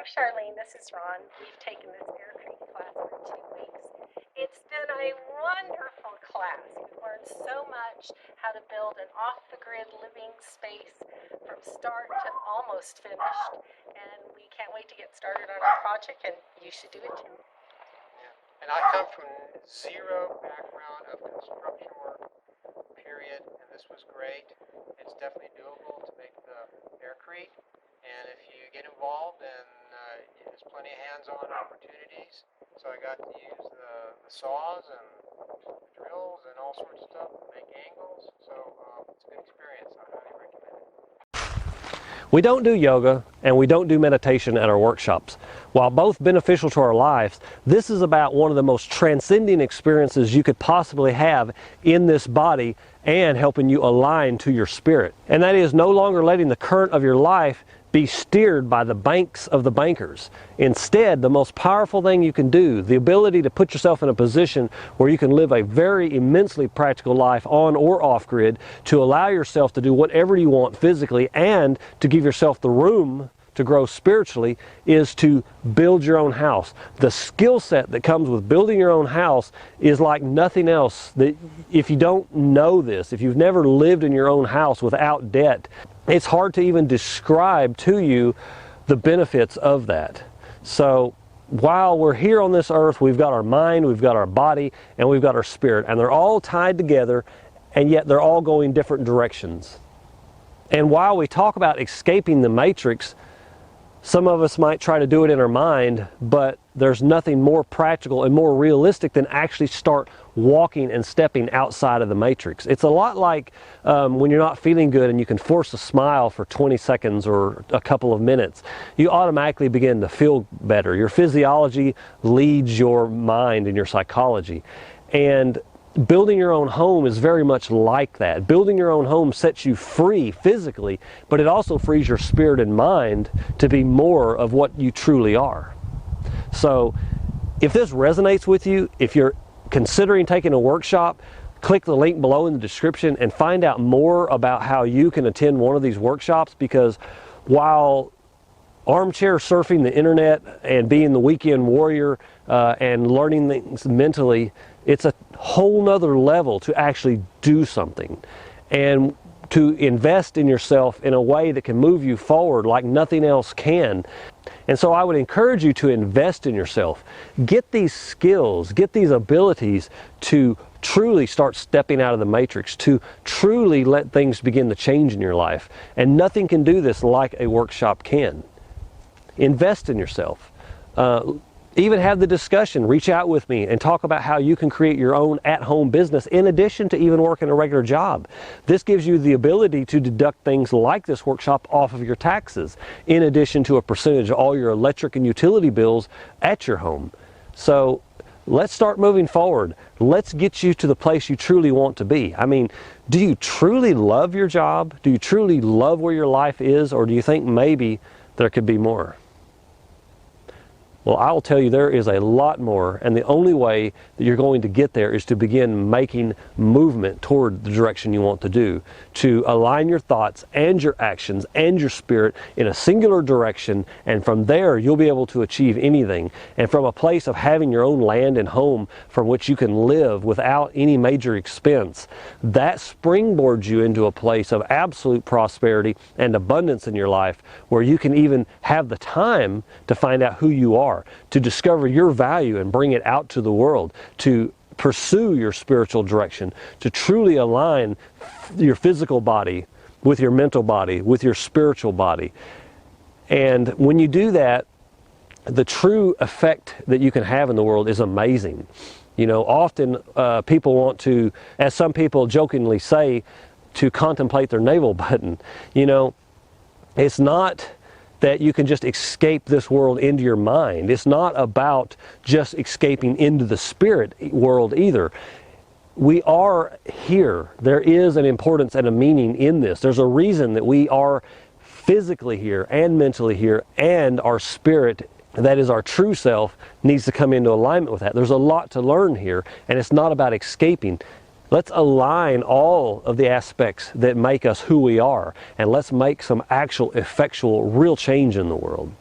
I'm Charlene, this is Ron. We've taken this AirCrete class for 2 weeks. It's been a wonderful class. We've learned so much how to build an off-the-grid living space from start to almost finished. And we can't wait to get started on our project, and you should do it too. Yeah. And I come from zero background of construction work, period, and this was great. It's definitely doable to make the AirCrete. And if you get involved, then there's plenty of hands-on opportunities. So I got to use the saws and drills and all sorts of stuff to make angles. So it's a good experience. I highly recommend it. We don't do yoga and we don't do meditation at our workshops. While both beneficial to our lives, this is about one of the most transcending experiences you could possibly have in this body and helping you align to your spirit. And that is no longer letting the current of your life be steered by the banks of the bankers. Instead, the most powerful thing you can do, the ability to put yourself in a position where you can live a very immensely practical life on or off grid, to allow yourself to do whatever you want physically and to give yourself the room to grow spiritually, is to build your own house. The skill set that comes with building your own house is like nothing else. That if you don't know this, if you've never lived in your own house without debt, it's hard to even describe to you the benefits of that. So while we're here on this earth, we've got our mind, we've got our body, and we've got our spirit, and they're all tied together, and yet they're all going different directions. And while we talk about escaping the matrix, some of us might try to do it in our mind, but there's nothing more practical and more realistic than actually start walking and stepping outside of the matrix. It's a lot like when you're not feeling good and you can force a smile for 20 seconds or a couple of minutes. You automatically begin to feel better. Your physiology leads your mind and your psychology. And building your own home is very much like that. Building your own home sets you free physically, but it also frees your spirit and mind to be more of what you truly are. So if this resonates with you, if you're considering taking a workshop, click the link below in the description and find out more about how you can attend one of these workshops, because while armchair surfing the internet and being the weekend warrior and learning things mentally, it's a whole nother level to actually do something and to invest in yourself in a way that can move you forward like nothing else can. And so I would encourage you to invest in yourself. Get these skills, get these abilities to truly start stepping out of the matrix, to truly let things begin to change in your life. And nothing can do this like a workshop can. Invest in yourself. Even have the discussion, reach out with me and talk about how you can create your own at-home business in addition to even working a regular job. This gives you the ability to deduct things like this workshop off of your taxes, in addition to a percentage of all your electric and utility bills at your home. So let's start moving forward. Let's get you to the place you truly want to be. I mean, do you truly love your job? Do you truly love where your life is? Or do you think maybe there could be more? Well, I'll tell you there is a lot more, and the only way that you're going to get there is to begin making movement toward the direction you want to do, to align your thoughts and your actions and your spirit in a singular direction, and from there you'll be able to achieve anything. And from a place of having your own land and home from which you can live without any major expense, that springboards you into a place of absolute prosperity and abundance in your life, where you can even have the time to find out who you are, to discover your value and bring it out to the world, to pursue your spiritual direction, to truly align your physical body with your mental body, with your spiritual body. And when you do that, the true effect that you can have in the world is amazing. You know, often people want to, as some people jokingly say, to contemplate their navel button. You know, it's not that you can just escape this world into your mind. It's not about just escaping into the spirit world either. We are here. There is an importance and a meaning in this. There's a reason that we are physically here and mentally here, and our spirit, that is our true self, needs to come into alignment with that. There's a lot to learn here, and it's not about escaping. Let's align all of the aspects that make us who we are, and let's make some actual, effectual, real change in the world.